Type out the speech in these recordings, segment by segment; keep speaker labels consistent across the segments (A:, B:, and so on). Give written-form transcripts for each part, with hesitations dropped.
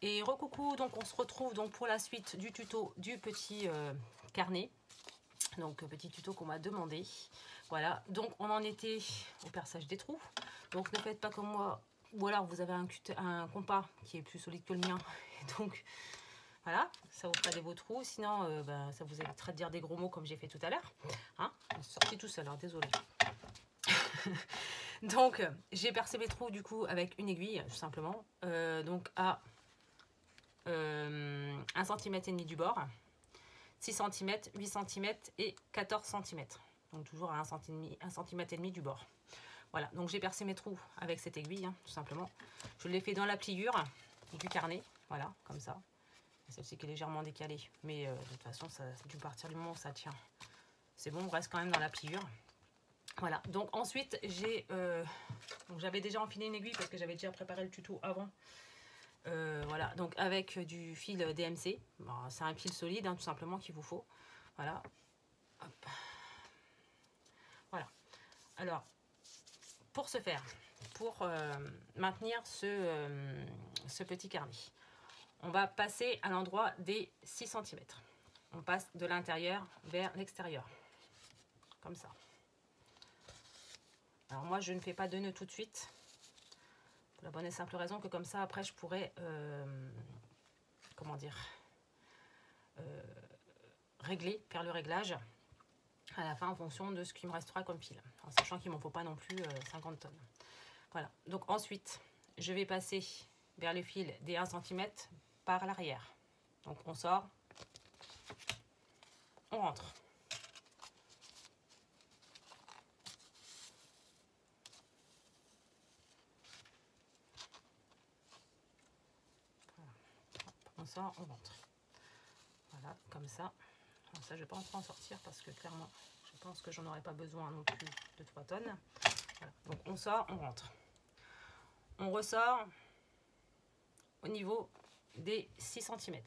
A: Et recoucou, donc on se retrouve donc pour la suite du tuto du petit carnet. Donc petit tuto qu'on m'a demandé. Voilà, donc on en était au perçage des trous. Donc ne faites pas comme moi, ou alors vous avez un compas qui est plus solide que le mien. Et donc voilà, ça vous fera des beaux trous. Sinon, ça vous évitera de dire des gros mots comme j'ai fait tout à l'heure. Hein, je suis sortie tout seul, alors désolé. Donc j'ai percé mes trous du coup avec une aiguille, tout simplement. Donc à 1 cm et demi du bord, 6 cm, 8 cm et 14 cm. Donc toujours à 1 cm et demi du bord. Voilà, donc j'ai percé mes trous avec cette aiguille, hein, tout simplement. Je l'ai fait dans la pliure du carnet, voilà, comme ça. Celle-ci qui est légèrement décalée, mais de toute façon, ça a dû partir du moment où ça tient. C'est bon, on reste quand même dans la pliure. Voilà, donc ensuite, j'avais déjà enfilé une aiguille parce que j'avais déjà préparé le tuto avant. Voilà, donc avec du fil DMC, bon, c'est un fil solide, hein, tout simplement, qu'il vous faut. Voilà. Hop. Voilà. Alors, pour ce faire, pour maintenir ce petit carnet, on va passer à l'endroit des 6 cm. On passe de l'intérieur vers l'extérieur, comme ça. Alors moi, je ne fais pas de nœud tout de suite. Pour la bonne et simple raison que comme ça, après, je pourrais, comment dire, régler, faire le réglage à la fin en fonction de ce qui me restera comme fil. En sachant qu'il ne m'en faut pas non plus 50 tonnes. Voilà. Donc ensuite, je vais passer vers le fil des 1 cm par l'arrière. Donc on sort, on rentre. On sort, on rentre. Voilà, comme ça. Alors ça, je ne vais pas en sortir parce que clairement, je pense que j'en aurai pas besoin non plus de 3 tonnes. Voilà. Donc on sort, on rentre. On ressort au niveau des 6 cm.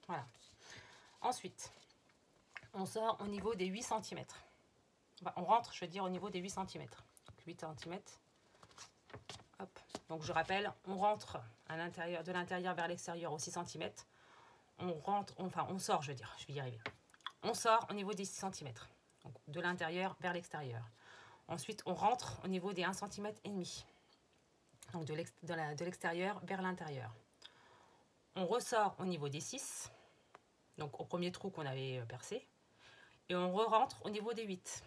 A: Voilà. Ensuite, on sort au niveau des 8 cm. Enfin, on rentre, je veux dire, au niveau des 8 cm. Donc 8 cm. Hop. Donc je rappelle, on rentre à l'intérieur, de l'intérieur vers l'extérieur aux 6 cm. On rentre, enfin on sort, je veux dire, je vais y arriver. On sort au niveau des 6 cm. Donc de l'intérieur vers l'extérieur. Ensuite, on rentre au niveau des 1 cm et demi. Donc de l'extérieur vers l'intérieur. On ressort au niveau des 6. Donc au premier trou qu'on avait percé. Et on re-rentre au niveau des 8.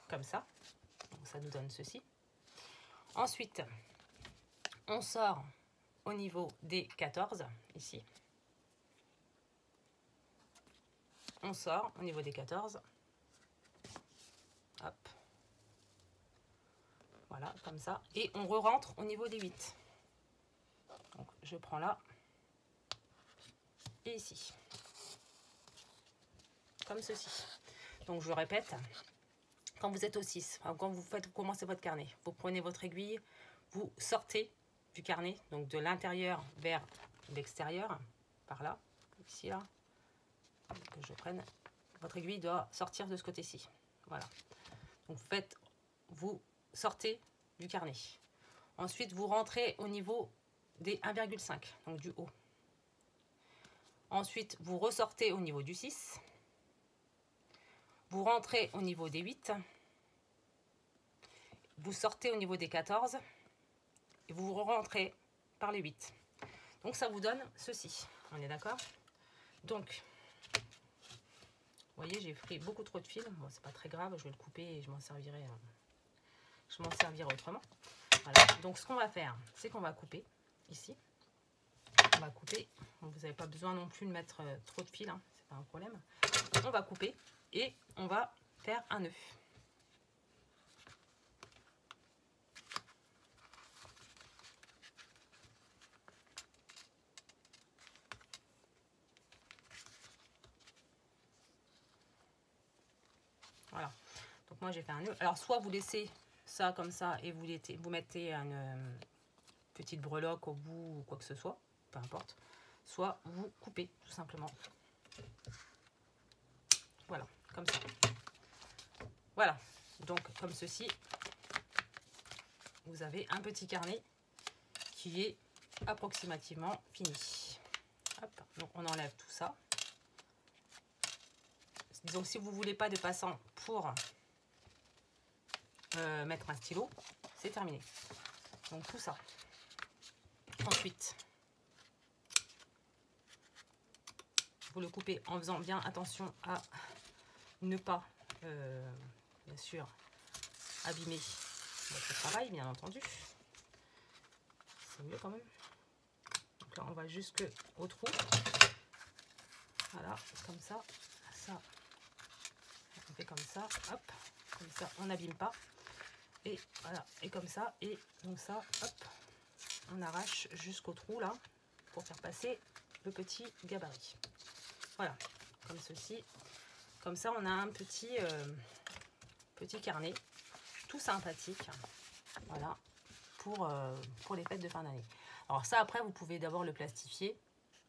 A: Comme ça. Donc ça nous donne ceci. Ensuite, on sort au niveau des 14, ici. On sort au niveau des 14. Hop. Voilà, comme ça. Et on re-rentre au niveau des 8. Donc je prends là. Et ici. Comme ceci. Donc je répète. Quand vous êtes au 6, enfin, quand vous commencez votre carnet, vous prenez votre aiguille, vous sortez du carnet, donc de l'intérieur vers l'extérieur, par là, ici, là, que je prenne. Votre aiguille doit sortir de ce côté-ci. Voilà. Donc vous sortez du carnet. Ensuite, vous rentrez au niveau des 1,5, donc du haut. Ensuite, vous ressortez au niveau du 6. Vous rentrez au niveau des 8. Vous sortez au niveau des 14. Et vous rentrez par les 8. Donc ça vous donne ceci. On est d'accord? Donc, vous voyez, j'ai pris beaucoup trop de fil. Bon, c'est pas très grave, je vais le couper et je m'en servirai autrement. Voilà. Donc ce qu'on va faire, c'est qu'on va couper ici. On va couper. Vous n'avez pas besoin non plus de mettre trop de fil, hein, c'est pas un problème. On va couper et on va faire un nœud. Voilà. Donc moi j'ai fait un nœud. Alors soit vous laissez ça comme ça et vous mettez une petite breloque au bout ou quoi que ce soit, peu importe. Soit vous coupez tout simplement. Voilà, comme ça. Voilà, donc comme ceci, vous avez un petit carnet qui est approximativement fini. Hop, donc on enlève tout ça. Disons que si vous ne voulez pas de passant pour mettre un stylo, c'est terminé. Donc tout ça. Ensuite, vous le coupez en faisant bien attention à ne pas, bien sûr, abîmer votre travail, bien entendu. C'est mieux quand même. Donc là, on va jusqu'au trou. Voilà, comme ça. Ça, on fait comme ça. Hop, comme ça, on n'abîme pas. Et voilà, et comme ça. Et donc ça, hop, on arrache jusqu'au trou là pour faire passer le petit gabarit. Voilà, comme ceci. Comme ça, on a un petit carnet tout sympathique. Voilà, pour les fêtes de fin d'année. Alors ça, après, vous pouvez d'abord le plastifier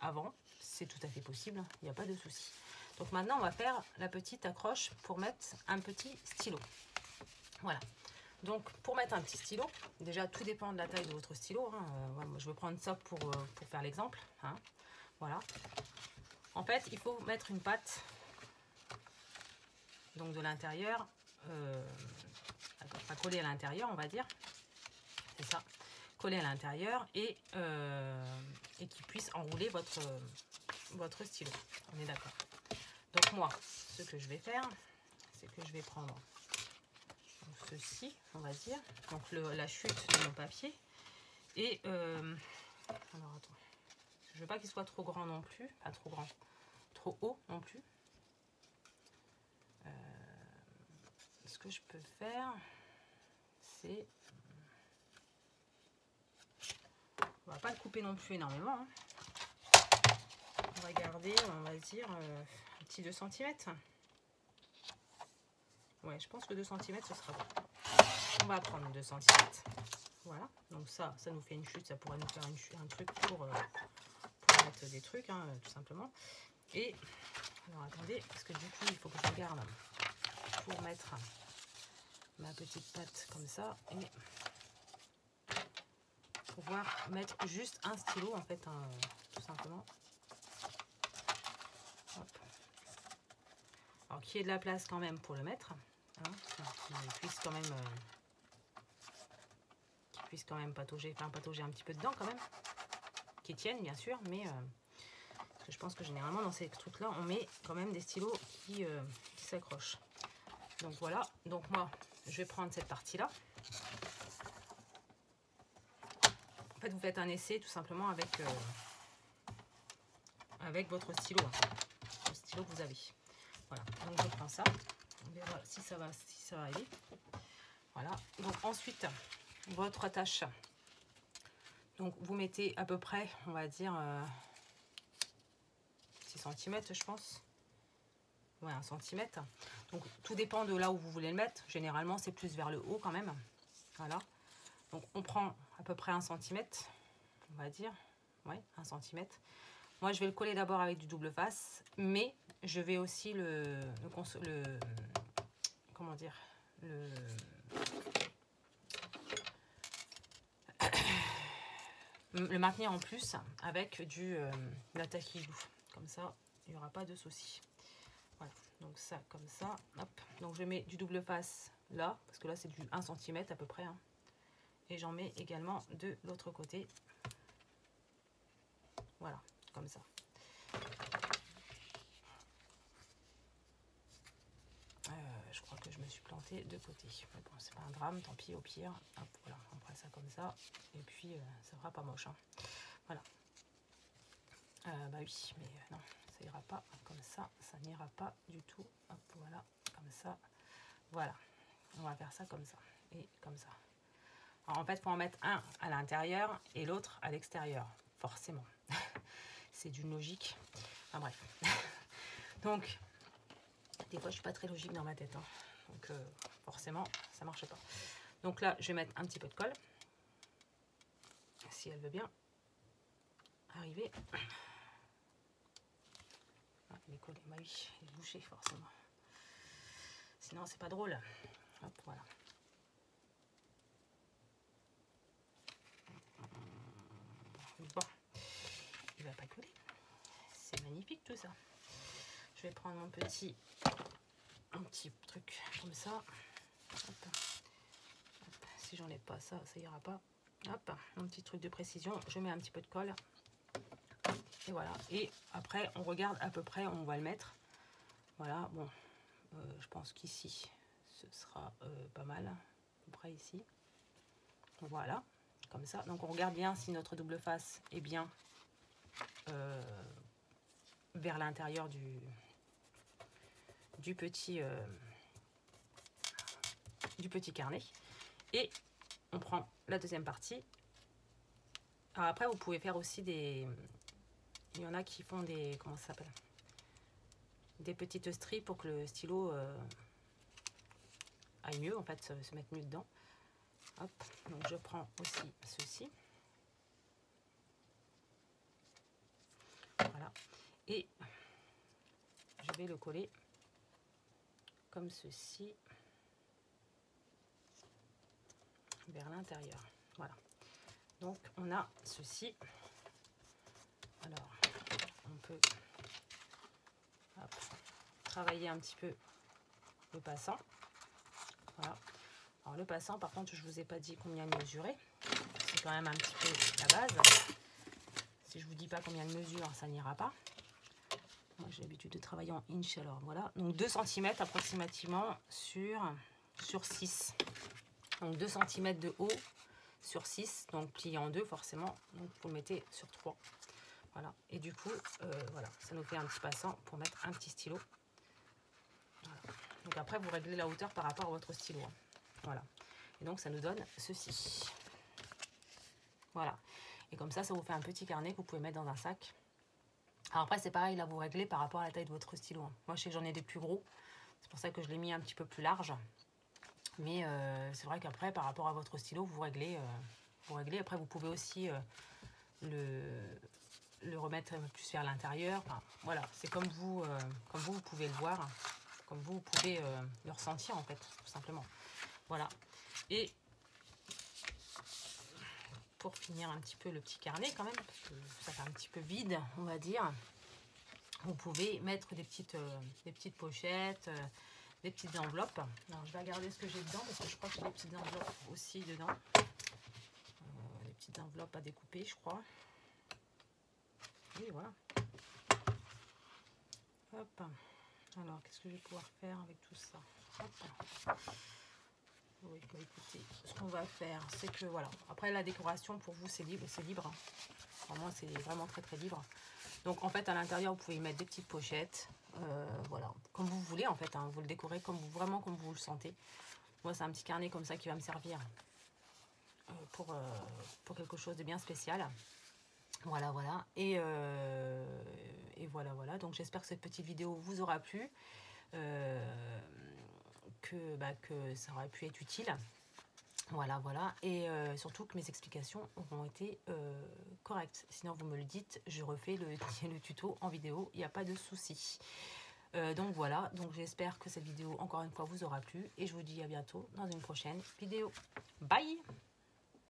A: avant. C'est tout à fait possible, il n'y a pas de souci. Donc maintenant, on va faire la petite accroche pour mettre un petit stylo. Voilà. Donc pour mettre un petit stylo, déjà tout dépend de la taille de votre stylo. Hein. Moi, je vais prendre ça pour faire l'exemple. Hein. Voilà. En fait, il faut mettre une patte. Donc de l'intérieur, pas coller à l'intérieur, on va dire. C'est ça. Coller à l'intérieur et qui puisse enrouler votre stylo. On est d'accord. Donc moi, ce que je vais faire, c'est que je vais prendre ceci, on va dire, donc la chute de mon papier. Et alors attends, je veux pas qu'il soit trop grand non plus, pas trop grand, trop haut non plus. Ce que je peux faire, c'est, on va pas le couper non plus énormément. Hein. On va garder, on va dire, un petit 2 cm. Ouais, je pense que 2 cm, ce sera bon. On va prendre 2 cm. Voilà, donc ça nous fait une chute, ça pourrait nous faire un truc pour mettre des trucs, hein, tout simplement. Et, alors attendez, parce que du coup, il faut que je garde pour mettre ma petite patte comme ça et pouvoir mettre juste un stylo, en fait, hein, tout simplement. Hop. Alors, qu'il y ait de la place quand même pour le mettre. Hein, qu'il puisse quand même patauger un petit peu dedans quand même, qui tiennent bien sûr, mais parce que je pense que généralement dans ces trucs là on met quand même des stylos qui s'accrochent. Donc voilà, donc moi je vais prendre cette partie là. En fait vous faites un essai tout simplement avec votre stylo, hein, le stylo que vous avez. Voilà, donc je prends ça, on verra si ça va aller. Voilà, donc ensuite votre attache, donc vous mettez à peu près, on va dire 6 cm je pense, ouais, 1 cm. Donc tout dépend de là où vous voulez le mettre, généralement c'est plus vers le haut quand même. Voilà, donc on prend à peu près 1 cm, on va dire, ouais, 1 cm. Moi je vais le coller d'abord avec du double face, mais je vais aussi comment dire, le maintenir en plus avec la taquillou. Comme ça, il n'y aura pas de souci. Voilà, donc ça, comme ça. Hop. Donc je mets du double face là, parce que là c'est du 1 cm à peu près. Hein. Et j'en mets également de l'autre côté. Voilà, comme ça. Je crois que je me suis plantée de côté. Mais bon, c'est pas un drame, tant pis, au pire. Hop, voilà, on prend ça comme ça. Et puis, ça fera pas moche. Hein. Voilà. Bah oui, mais non, ça ira pas comme ça. Ça n'ira pas du tout. Hop, voilà, comme ça. Voilà. On va faire ça comme ça. Et comme ça. Alors, en fait, il faut en mettre un à l'intérieur et l'autre à l'extérieur. Forcément. C'est d'une logique. Enfin bref. Donc, des fois, je suis pas très logique dans ma tête. Hein. Donc, forcément, ça marche pas. Donc là, je vais mettre un petit peu de colle. si elle veut bien arriver. Ah, il est collé, bah oui, il est bouché forcément. Sinon c'est pas drôle. Hop, voilà. Bon, il va pas coller. C'est magnifique tout ça. Je vais prendre un petit truc comme ça. Hop. Hop. Si j'enlève pas ça, ça ira pas. Hop, un petit truc de précision. Je mets un petit peu de colle. Et voilà. Et après, on regarde à peu près où on va le mettre. Voilà. Bon, je pense qu'ici, ce sera pas mal. À peu près ici. Voilà. Comme ça. Donc, on regarde bien si notre double face est bien vers l'intérieur du petit carnet. Et on prend la deuxième partie. Alors après, vous pouvez faire aussi des... Il y en a qui font des... Comment ça s'appelle? Des petites stries pour que le stylo aille mieux, en fait, se mette mieux dedans. Hop, donc je prends aussi ceci. Voilà. Et je vais le coller comme ceci vers l'intérieur. Voilà. Donc on a ceci. Alors on peut travailler un petit peu le passant. Voilà. Alors le passant, par contre, je vous ai pas dit combien il mesurait. C'est quand même un petit peu la base. Si je vous dis pas combien de mesure, ça n'ira pas. Moi j'ai l'habitude de travailler en inch, alors voilà. Donc 2 cm approximativement sur 6. Donc 2 cm de haut sur 6, donc plié en 2 forcément. Donc vous le mettez sur 3. Voilà. Et du coup, voilà, ça nous fait un petit passant pour mettre un petit stylo. Voilà. Donc après, vous réglez la hauteur par rapport à votre stylo. Hein. Voilà. Et donc ça nous donne ceci. Voilà. Et comme ça vous fait un petit carnet que vous pouvez mettre dans un sac. Alors après, c'est pareil, là, vous réglez par rapport à la taille de votre stylo. Hein. Moi, je sais que j'en ai des plus gros. C'est pour ça que je l'ai mis un petit peu plus large. Mais c'est vrai qu'après, par rapport à votre stylo, vous réglez. Après, vous pouvez aussi le remettre plus vers l'intérieur. Enfin, voilà, c'est comme vous pouvez le voir. Comme vous pouvez le ressentir, en fait, tout simplement. Voilà. Et pour finir un petit peu le petit carnet quand même, parce que ça fait un petit peu vide, on va dire, vous pouvez mettre des petites pochettes, des petites enveloppes. Alors je vais regarder ce que j'ai dedans, parce que je crois que j'ai des petites enveloppes aussi dedans. Des petites enveloppes à découper, je crois. Oui, voilà. Hop. Alors, qu'est-ce que je vais pouvoir faire avec tout ça? Hop. Oui, bah écoutez, ce qu'on va faire, c'est que voilà. Après, la décoration pour vous, c'est libre, Hein. Pour moi, c'est vraiment très très libre. Donc, en fait, à l'intérieur, vous pouvez y mettre des petites pochettes. Voilà, comme vous voulez, en fait. Hein, vous le décorez vraiment comme vous le sentez. Moi, c'est un petit carnet comme ça qui va me servir pour quelque chose de bien spécial. Voilà, voilà. Et voilà, voilà. Donc, j'espère que cette petite vidéo vous aura plu. Que ça aurait pu être utile. Voilà, voilà. Et surtout que mes explications auront été correctes. Sinon, vous me le dites, je refais le tuto en vidéo. Il n'y a pas de souci. Donc voilà. Donc j'espère que cette vidéo, encore une fois, vous aura plu. Et je vous dis à bientôt dans une prochaine vidéo. Bye!